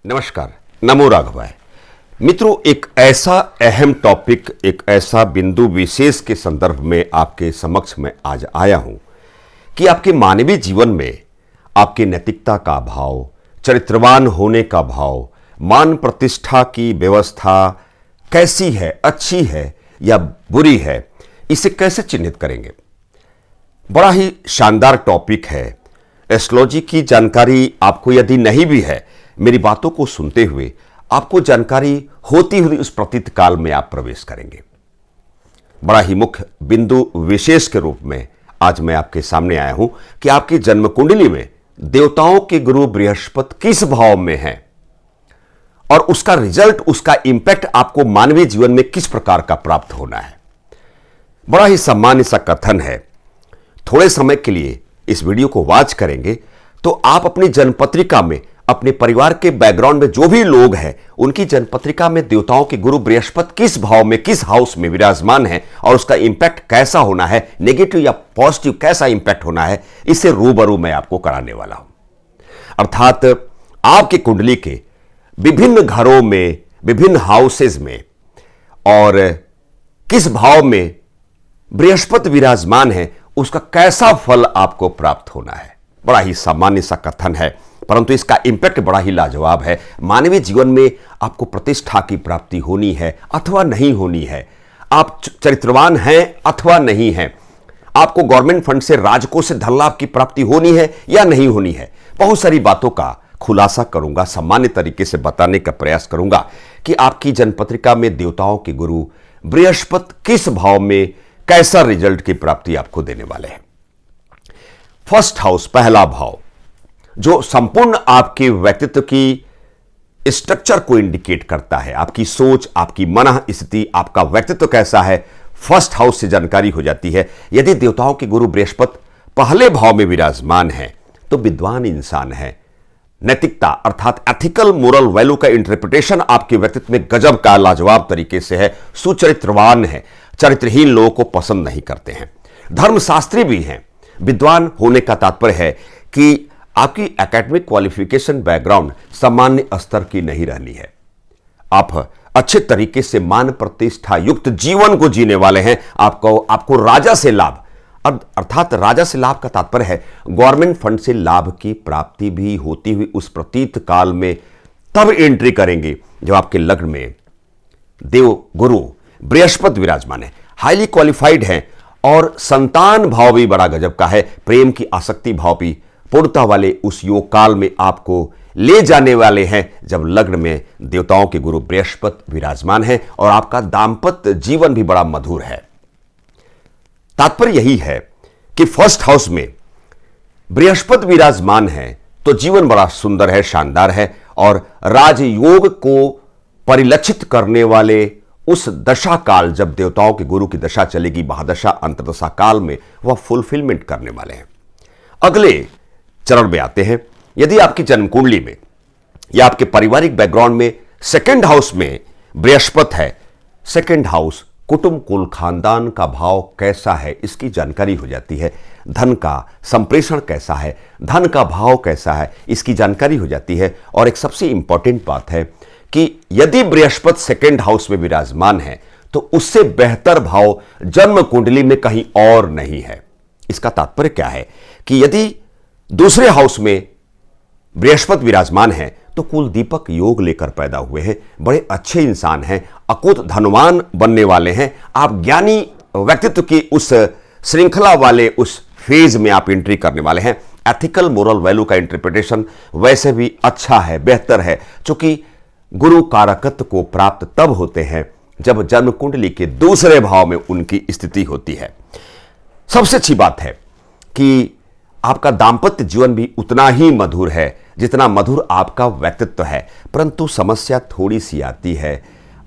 नमस्कार। नमो राघवाय। मित्रों, एक ऐसा अहम टॉपिक, एक ऐसा बिंदु विशेष के संदर्भ में आपके समक्ष में आज आया हूं कि आपके मानवीय जीवन में आपके नैतिकता का भाव, चरित्रवान होने का भाव, मान प्रतिष्ठा की व्यवस्था कैसी है, अच्छी है या बुरी है, इसे कैसे चिन्हित करेंगे। बड़ा ही शानदार टॉपिक है। एस्ट्रोलॉजी की जानकारी आपको यदि नहीं भी है, मेरी बातों को सुनते हुए आपको जानकारी होती हुई उस प्रतीत काल में आप प्रवेश करेंगे। बड़ा ही मुख्य बिंदु विशेष के रूप में आज मैं आपके सामने आया हूं कि आपकी जन्म कुंडली में देवताओं के गुरु बृहस्पति किस भाव में है और उसका रिजल्ट, उसका इंपैक्ट आपको मानवीय जीवन में किस प्रकार का प्राप्त होना है। बड़ा ही सामान्य सा कथन है। थोड़े समय के लिए इस वीडियो को वॉच करेंगे तो आप अपनी जन्मपत्रिका में, अपने परिवार के बैकग्राउंड में जो भी लोग हैं, उनकी जन्मपत्रिका में देवताओं के गुरु बृहस्पति किस भाव में, किस हाउस में विराजमान है और उसका इंपैक्ट कैसा होना है, नेगेटिव या पॉजिटिव कैसा इंपैक्ट होना है, इससे रूबरू मैं आपको कराने वाला हूं। अर्थात आपकी कुंडली के विभिन्न घरों में, विभिन्न हाउसेज में और किस भाव में बृहस्पति विराजमान है, उसका कैसा फल आपको प्राप्त होना है। बड़ा ही सामान्य सा कथन है, परंतु इसका इंपैक्ट बड़ा ही लाजवाब है। मानवीय जीवन में आपको प्रतिष्ठा की प्राप्ति होनी है अथवा नहीं होनी है, आप चरित्रवान हैं अथवा नहीं हैं, आपको गवर्नमेंट फंड से, राजकोष से धन लाभ की प्राप्ति होनी है या नहीं होनी है, बहुत सारी बातों का खुलासा करूंगा। सामान्य तरीके से बताने का प्रयास करूंगा कि आपकी जन्मपत्रिका में देवताओं के गुरु बृहस्पति किस भाव में कैसा रिजल्ट की प्राप्ति आपको देने वाले हैं। फर्स्ट हाउस, पहला भाव, जो संपूर्ण आपके व्यक्तित्व की स्ट्रक्चर को इंडिकेट करता है, आपकी सोच, आपकी मन स्थिति, आपका व्यक्तित्व कैसा है, फर्स्ट हाउस से जानकारी हो जाती है। यदि देवताओं के गुरु बृहस्पति पहले भाव में विराजमान है तो विद्वान इंसान है। नैतिकता अर्थात एथिकल मोरल वैल्यू का इंटरप्रिटेशन आपके व्यक्तित्व में गजब का, लाजवाब तरीके से है। सुचरित्रवान है, चरित्रहीन लोगों को पसंद नहीं करते हैं। धर्मशास्त्री भी हैं। विद्वान होने का तात्पर्य है कि आपकी एकेडमिक क्वालिफिकेशन, बैकग्राउंड सामान्य स्तर की नहीं रहनी है। आप अच्छे तरीके से मान प्रतिष्ठा युक्त जीवन को जीने वाले हैं। आपको राजा से लाभ, अर्थात राजा से लाभ का तात्पर्य है गवर्नमेंट फंड से लाभ की प्राप्ति भी होती हुई उस प्रतीत काल में तब एंट्री करेंगे जब आपके लग्न में देव गुरु बृहस्पति विराजमान है, हाईली क्वालिफाइड हैं और संतान भाव भी बड़ा गजब का है। प्रेम की आसक्ति भाव भी पूर्णता वाले उस योग काल में आपको ले जाने वाले हैं जब लग्न में देवताओं के गुरु बृहस्पति विराजमान है और आपका दांपत्य जीवन भी बड़ा मधुर है। तात्पर्य यही है कि फर्स्ट हाउस में बृहस्पति विराजमान है तो जीवन बड़ा सुंदर है, शानदार है और राजयोग को परिलक्षित करने वाले उस दशा काल, जब देवताओं के गुरु की दशा चलेगी, महादशा अंतरदशा काल में वह फुलफिलमेंट करने वाले हैं। अगले चरण में आते हैं। यदि आपकी जन्म कुंडली में या आपके पारिवारिक बैकग्राउंड में सेकंड हाउस में बृहस्पति है, सेकंड हाउस कुटुंब, कुल, खानदान का भाव कैसा है, इसकी जानकारी हो जाती है। धन का संप्रेषण कैसा है, धन का भाव कैसा है, इसकी जानकारी हो जाती है। और एक सबसे इंपॉर्टेंट बात है कि यदि बृहस्पति सेकंड हाउस में विराजमान है तो उससे बेहतर भाव जन्म कुंडली में कहीं और नहीं है। इसका तात्पर्य क्या है कि यदि दूसरे हाउस में बृहस्पति विराजमान है तो कुल दीपक योग लेकर पैदा हुए हैं, बड़े अच्छे इंसान हैं, अकुत धनवान बनने वाले हैं, आप ज्ञानी व्यक्तित्व की उस श्रृंखला वाले उस फेज में आप एंट्री करने वाले हैं। एथिकल मोरल वैल्यू का इंटरप्रिटेशन वैसे भी अच्छा है, बेहतर है, क्योंकि गुरु कारकत्व को प्राप्त तब होते हैं जब जन्म कुंडली के दूसरे भाव में उनकी स्थिति होती है। सबसे अच्छी बात है कि आपका दांपत्य जीवन भी उतना ही मधुर है जितना मधुर आपका व्यक्तित्व है, परंतु समस्या थोड़ी सी आती है।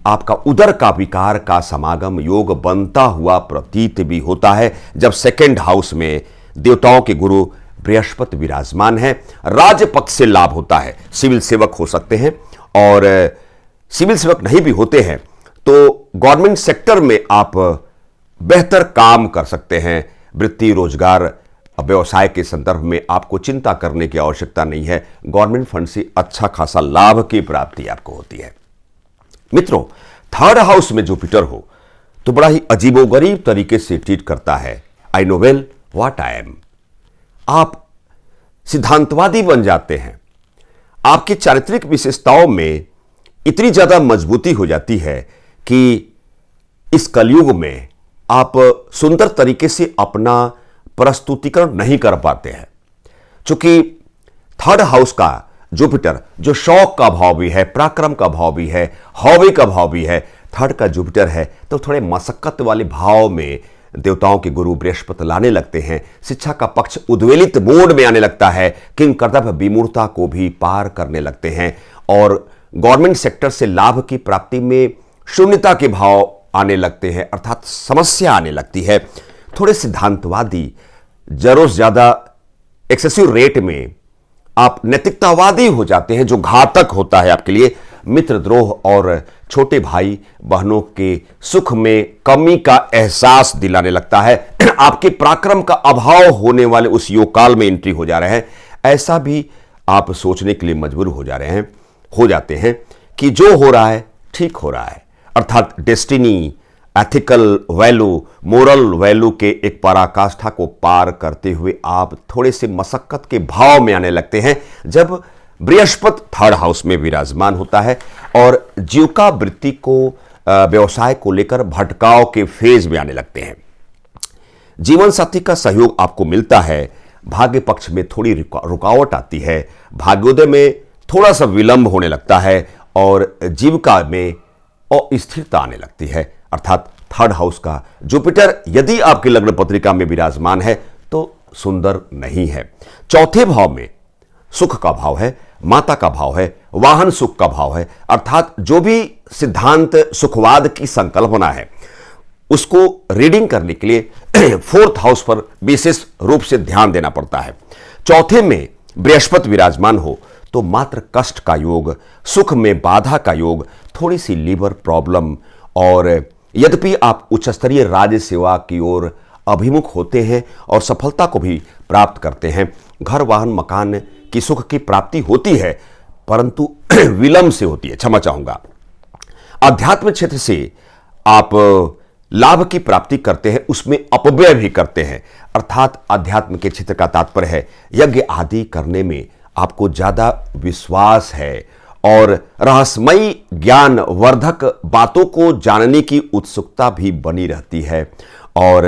आपका उदर का विकार का समागम योग बनता हुआ प्रतीत भी होता है जब सेकंड हाउस में देवताओं के गुरु बृहस्पति विराजमान है। राज्य पक्ष से लाभ होता है, सिविल सेवक हो सकते हैं और सिविल सेवक नहीं भी होते हैं तो गवर्नमेंट सेक्टर में आप बेहतर काम कर सकते हैं। वृत्ति, रोजगार, अब व्यवसाय के संदर्भ में आपको चिंता करने की आवश्यकता नहीं है। गवर्नमेंट फंड से अच्छा खासा लाभ की प्राप्ति आपको होती है। मित्रों, थर्ड हाउस में जुपिटर हो तो बड़ा ही अजीबोगरीब तरीके से ट्रीट करता है। I know well what I am. आप सिद्धांतवादी बन जाते हैं। आपकी चारित्रिक विशेषताओं में इतनी ज्यादा मजबूती हो जाती है कि इस कलयुग में आप सुंदर तरीके से अपना प्रस्तुतिकरण नहीं कर पाते हैं। चूंकि थर्ड हाउस का जुपिटर जो शौक का भाव भी है, पराक्रम का भाव भी है, हॉबी का भाव भी है, थर्ड का जुपिटर है तो थोड़े मशक्कत वाले भाव में देवताओं के गुरु बृहस्पति लाने लगते हैं। शिक्षा का पक्ष उद्वेलित मोड में आने लगता है। किंग कर्तव्य विमूढ़ता को भी पार करने लगते हैं और गवर्नमेंट सेक्टर से लाभ की प्राप्ति में शून्यता के भाव आने लगते हैं, अर्थात समस्या आने लगती है। थोड़े सिद्धांतवादी, जरूर ज्यादा एक्सेसिव रेट में आप नैतिकतावादी हो जाते हैं, जो घातक होता है आपके लिए। मित्रद्रोह और छोटे भाई बहनों के सुख में कमी का एहसास दिलाने लगता है। आपके पराक्रम का अभाव होने वाले उस योग काल में एंट्री हो जा रहे हैं। ऐसा भी आप सोचने के लिए मजबूर हो जाते हैं कि जो हो रहा है ठीक हो रहा है, अर्थात destiny, ethical value, moral value के एक पराकाष्ठा को पार करते हुए आप थोड़े से मशक्कत के भाव में आने लगते हैं जब बृहस्पति थर्ड हाउस में विराजमान होता है और जीविका वृत्ति को, व्यवसाय को लेकर भटकाव के फेज में आने लगते हैं। जीवन साथी का सहयोग आपको मिलता है। भाग्य पक्ष में थोड़ी रुकावट आती है। भाग्योदय में थोड़ा सा विलंब होने लगता है और जीविका में अस्थिरता आने लगती है। अर्थात थर्ड हाउस का जुपिटर यदि आपकी लग्न पत्रिका में विराजमान है तो सुंदर नहीं है। चौथे भाव में सुख का भाव है, माता का भाव है, वाहन सुख का भाव है, अर्थात जो भी सिद्धांत सुखवाद की संकल्पना है उसको रीडिंग करने के लिए फोर्थ हाउस पर विशेष रूप से ध्यान देना पड़ता है। चौथे में बृहस्पति विराजमान हो तो मात्र कष्ट का योग, सुख में बाधा का योग, थोड़ी सी लीवर प्रॉब्लम, और यद्यपि आप उच्च स्तरीय राज्य सेवा की ओर अभिमुख होते हैं और सफलता को भी प्राप्त करते हैं, घर वाहन मकान की सुख की प्राप्ति होती है, परंतु विलंब से होती है, क्षमा चाहूंगा। अध्यात्म क्षेत्र से आप लाभ की प्राप्ति करते हैं, उसमें अपव्यय भी करते हैं, अर्थात अध्यात्म के क्षेत्र का तात्पर्य है यज्ञ आदि करने में आपको ज्यादा विश्वास है और रहस्यमयी ज्ञान वर्धक बातों को जानने की उत्सुकता भी बनी रहती है और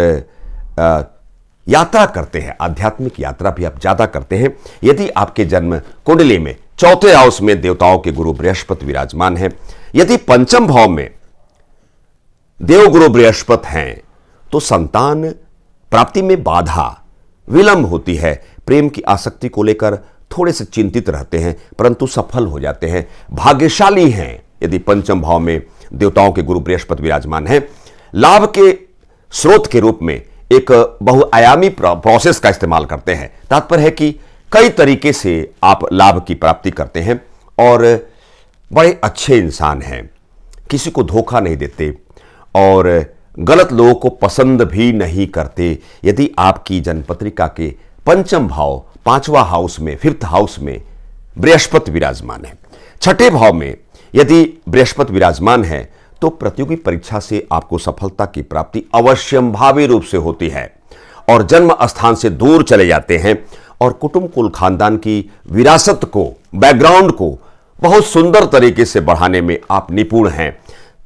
यात्रा करते हैं, आध्यात्मिक यात्रा भी आप ज्यादा करते हैं। यदि आपके जन्म कुंडली में चौथे हाउस में देवताओं के गुरु बृहस्पति विराजमान है, यदि पंचम भाव में देवगुरु बृहस्पति हैं तो संतान प्राप्ति में बाधा, विलंब होती है। प्रेम की आसक्ति को लेकर थोड़े से चिंतित रहते हैं परंतु सफल हो जाते हैं। भाग्यशाली हैं यदि पंचम भाव में देवताओं के गुरु बृहस्पति विराजमान है। लाभ के स्रोत के रूप में एक बहुआयामी प्रोसेस का इस्तेमाल करते हैं। तात्पर्य है कि कई तरीके से आप लाभ की प्राप्ति करते हैं और बड़े अच्छे इंसान हैं, किसी को धोखा नहीं देते और गलत लोगों को पसंद भी नहीं करते। यदि आपकी जन्मपत्रिका के पंचम भाव, पांचवा हाउस में, फिफ्थ हाउस में बृहस्पति विराजमान है, छठे भाव में यदि बृहस्पति विराजमान है तो प्रतियोगी परीक्षा से आपको सफलता की प्राप्ति अवश्यंभावी रूप से होती है और जन्म स्थान से दूर चले जाते हैं और कुटुंब कुल खानदान की विरासत को, बैकग्राउंड को बहुत सुंदर तरीके से बढ़ाने में आप निपुण हैं।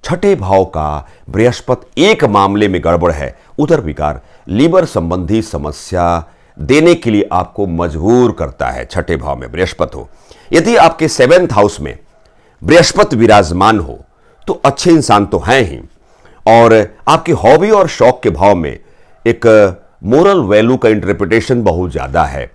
छठे भाव का बृहस्पति एक मामले में गड़बड़ है, उदर विकार, लीवर संबंधी समस्या देने के लिए आपको मजबूर करता है। छठे भाव में बृहस्पति हो, यदि आपके सेवेंथ हाउस में बृहस्पति विराजमान हो तो अच्छे इंसान तो हैं ही और आपकी हॉबी और शौक के भाव में एक मोरल वैल्यू का इंटरप्रिटेशन बहुत ज्यादा है।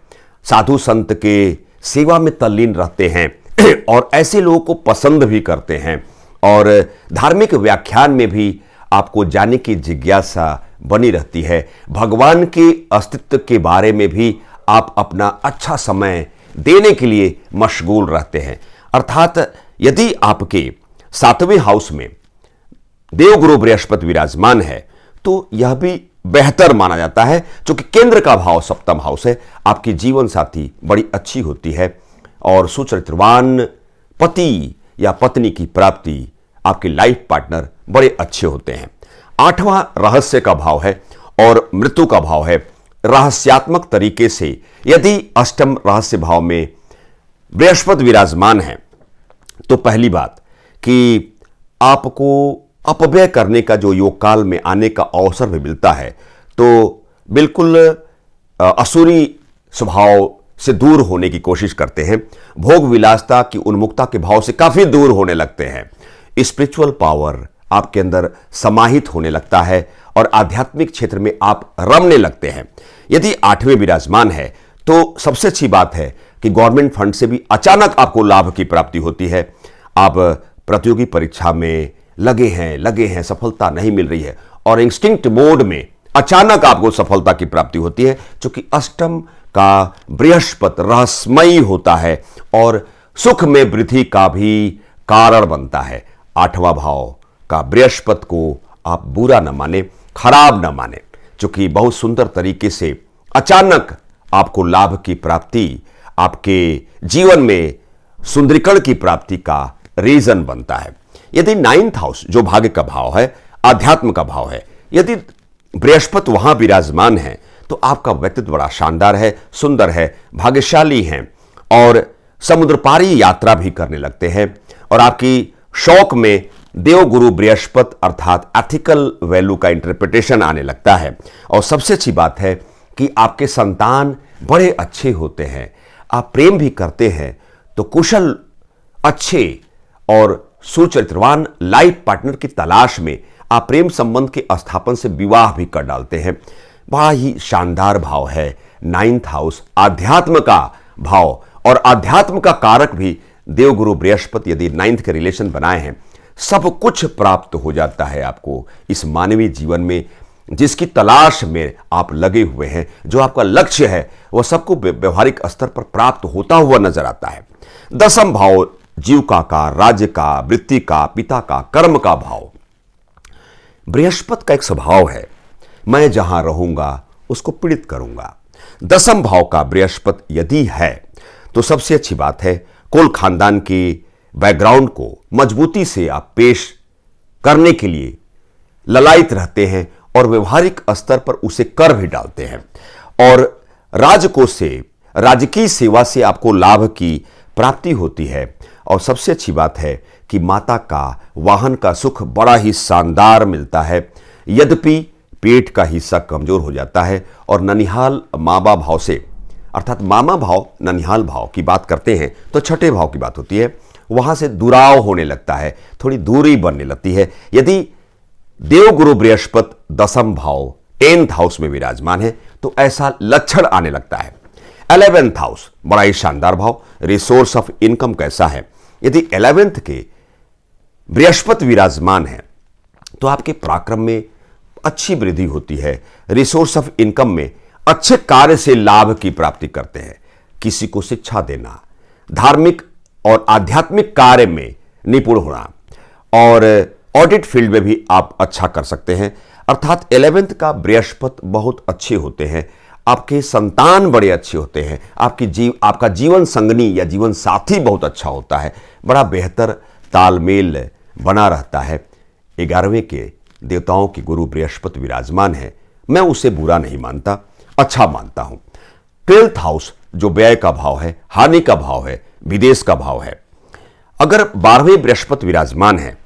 साधु संत के सेवा में तल्लीन रहते हैं और ऐसे लोगों को पसंद भी करते हैं और धार्मिक व्याख्यान में भी आपको जानने की जिज्ञासा बनी रहती है। भगवान के अस्तित्व के बारे में भी आप अपना अच्छा समय देने के लिए मशगूल रहते हैं। अर्थात यदि आपके सातवें हाउस में देवगुरु बृहस्पति विराजमान है तो यह भी बेहतर माना जाता है। क्योंकि केंद्र का भाव सप्तम हाउस है, आपकी जीवन साथी बड़ी अच्छी होती है और सुचरित्रवान पति या पत्नी की प्राप्ति, आपके लाइफ पार्टनर बड़े अच्छे होते हैं। आठवां रहस्य का भाव है और मृत्यु का भाव है। रहस्यात्मक तरीके से यदि अष्टम रहस्य भाव में बृहस्पति विराजमान है तो पहली बात कि आपको अपव्यय करने का जो योग काल में आने का अवसर भी मिलता है, तो बिल्कुल असुरी स्वभाव से दूर होने की कोशिश करते हैं, भोग विलासता की उन्मुखता के भाव से काफी दूर होने लगते हैं, स्पिरिचुअल पावर आपके अंदर समाहित होने लगता है और आध्यात्मिक क्षेत्र में आप रमने लगते हैं। यदि आठवें विराजमान है तो सबसे अच्छी बात है कि गवर्नमेंट फंड से भी अचानक आपको लाभ की प्राप्ति होती है। आप प्रतियोगी परीक्षा में लगे हैं, सफलता नहीं मिल रही है और इंस्टिंक्ट मोड में अचानक आपको सफलता की प्राप्ति होती है, क्योंकि अष्टम का बृहस्पति रहस्यमयी होता है और सुख में वृद्धि का भी कारण बनता है। आठवां भाव का बृहस्पति को आप बुरा न माने, खराब न माने, क्योंकि बहुत सुंदर तरीके से अचानक आपको लाभ की प्राप्ति, आपके जीवन में सुंदरीकरण की प्राप्ति का रीजन बनता है। यदि नाइन्थ हाउस जो भाग्य का भाव है, अध्यात्म का भाव है, यदि बृहस्पति वहां विराजमान है तो आपका व्यक्तित्व बड़ा शानदार है, सुंदर है, भाग्यशाली हैं और समुद्र पारी यात्रा भी करने लगते हैं और आपकी शौक में देवगुरु बृहस्पति अर्थात एथिकल वैल्यू का इंटरप्रिटेशन आने लगता है। और सबसे अच्छी बात है कि आपके संतान बड़े अच्छे होते हैं, आप प्रेम भी करते हैं तो कुशल, अच्छे और सुचरित्रवान लाइफ पार्टनर की तलाश में आप प्रेम संबंध के स्थापन से विवाह भी कर डालते हैं। बड़ा ही शानदार भाव है नाइन्थ हाउस, आध्यात्म का भाव और आध्यात्म का कारक भी देवगुरु बृहस्पति यदि नाइन्थ के रिलेशन बनाए हैं, सब कुछ प्राप्त हो जाता है आपको इस मानवीय जीवन में जिसकी तलाश में आप लगे हुए हैं। जो आपका लक्ष्य है वह सबको व्यवहारिक स्तर पर प्राप्त होता हुआ नजर आता है। दसम भाव जीविका का, राज्य का, वृत्ति का, पिता का, कर्म का भाव। बृहस्पति का एक स्वभाव है, मैं जहां रहूंगा उसको पीड़ित करूंगा। दसम भाव का बृहस्पति यदि है तो सबसे अच्छी बात है, कुल खानदान के बैकग्राउंड को मजबूती से आप पेश करने के लिए ललायित रहते हैं और व्यवहारिक स्तर पर उसे कर भी डालते हैं और राजकोष से, राजकीय सेवा से आपको लाभ की प्राप्ति होती है। और सबसे अच्छी बात है कि माता का, वाहन का सुख बड़ा ही शानदार मिलता है, यद्यपि पेट का हिस्सा कमजोर हो जाता है और ननिहाल मामा भाव से, अर्थात मामा भाव ननिहाल भाव की बात करते हैं तो छठे भाव की बात होती है, वहां से दुराव होने लगता है, थोड़ी दूरी बनने लगती है। यदि देवगुरु बृहस्पति दसम भाव 10th हाउस में विराजमान है तो ऐसा लक्षण आने लगता है। 11th हाउस बड़ा ही शानदार भाव, रिसोर्स ऑफ इनकम कैसा है, यदि 11th के बृहस्पति विराजमान है तो आपके पराक्रम में अच्छी वृद्धि होती है, रिसोर्स ऑफ इनकम में अच्छे कार्य से लाभ की प्राप्ति करते हैं। किसी को शिक्षा देना, धार्मिक और आध्यात्मिक कार्य में निपुण होना और ऑडिट फील्ड में भी आप अच्छा कर सकते हैं। अर्थात 11th का बृहस्पति बहुत अच्छे होते हैं, आपके संतान बड़े अच्छे होते हैं, आपका जीवन संगनी या जीवन साथी बहुत अच्छा होता है, बड़ा बेहतर तालमेल बना रहता है। 11वें के देवताओं के गुरु बृहस्पति विराजमान है, मैं उसे बुरा नहीं मानता, अच्छा मानता हूं। 12th हाउस जो व्यय का भाव है, हानि का भाव है, विदेश का भाव है। अगर 12वें बृहस्पति विराजमान है,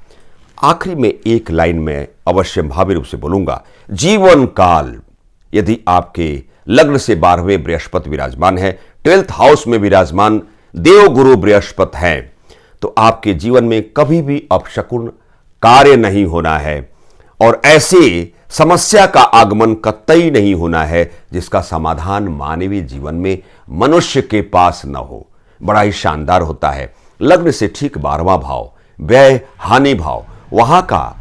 आखिरी में एक लाइन में अवश्य भावी रूप से बोलूंगा, जीवन काल यदि आपके लग्न से 12वें बृहस्पति विराजमान है, 12th हाउस में विराजमान देवगुरु बृहस्पति है, तो आपके जीवन में कभी भी अपशकुन कार्य नहीं होना है और ऐसी समस्या का आगमन कतई नहीं होना है जिसका समाधान मानवीय जीवन में मनुष्य के पास न हो। बड़ा ही शानदार होता है। लग्न से ठीक 12वां भाव व्यय हानि भाव, वहां का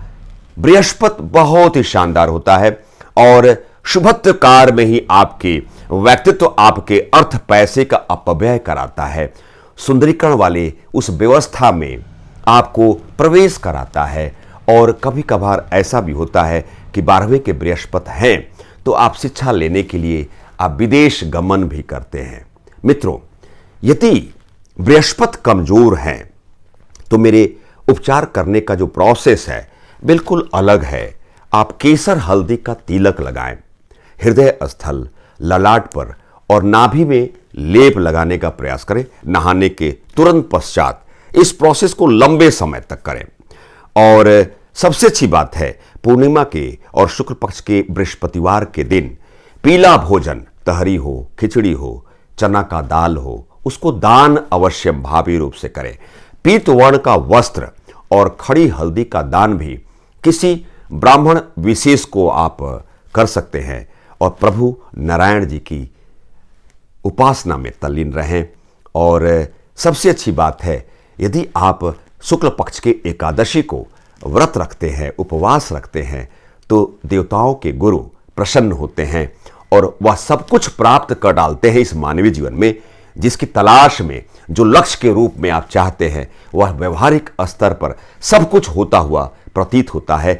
बृहस्पति बहुत ही शानदार होता है और शुभत्व कार्य में ही आपके व्यक्तित्व, आपके अर्थ पैसे का अपव्यय कराता है, सुंदरीकरण वाले उस व्यवस्था में आपको प्रवेश कराता है। और कभी कभार ऐसा भी होता है कि 12वें के बृहस्पति हैं तो आप शिक्षा लेने के लिए आप विदेश गमन भी करते हैं। मित्रों, यदि बृहस्पति कमजोर हैं तो मेरे उपचार करने का जो प्रोसेस है बिल्कुल अलग है। आप केसर हल्दी का तिलक लगाएं, हृदय स्थल, ललाट पर और नाभि में लेप लगाने का प्रयास करें। नहाने के तुरंत पश्चात इस प्रोसेस को लंबे समय तक करें। और सबसे अच्छी बात है, पूर्णिमा के और शुक्ल पक्ष के बृहस्पतिवार के दिन पीला भोजन, तहरी हो, खिचड़ी हो, चना का दाल हो, उसको दान अवश्य भावी रूप से करें। पीत वर्ण का वस्त्र और खड़ी हल्दी का दान भी किसी ब्राह्मण विशेष को आप कर सकते हैं और प्रभु नारायण जी की उपासना में तल्लीन रहें। और सबसे अच्छी बात है, यदि आप शुक्ल पक्ष के एकादशी को व्रत रखते हैं, उपवास रखते हैं, तो देवताओं के गुरु प्रसन्न होते हैं और वह सब कुछ प्राप्त कर डालते हैं इस मानवीय जीवन में जिसकी तलाश में, जो लक्ष्य के रूप में आप चाहते हैं, वह व्यवहारिक स्तर पर सब कुछ होता हुआ प्रतीत होता है।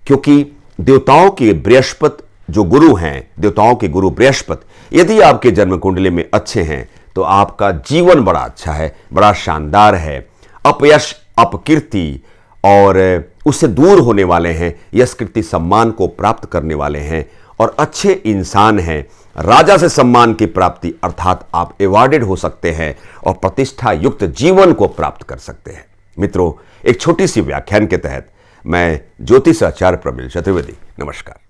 क्योंकि देवताओं के बृहस्पति जो गुरु हैं, देवताओं के गुरु बृहस्पति यदि आपके जन्म कुंडली में अच्छे हैं तो आपका जीवन बड़ा अच्छा है, बड़ा शानदार है। अपयश, अपकीर्ति और उससे दूर होने वाले हैं, यश कीर्ति सम्मान को प्राप्त करने वाले हैं और अच्छे इंसान हैं। राजा से सम्मान की प्राप्ति अर्थात आप अवॉर्डेड हो सकते हैं और प्रतिष्ठा युक्त जीवन को प्राप्त कर सकते हैं। मित्रों, एक छोटी सी व्याख्यान के तहत मैं ज्योतिष आचार्य प्रमिल चतुर्वेदी, नमस्कार।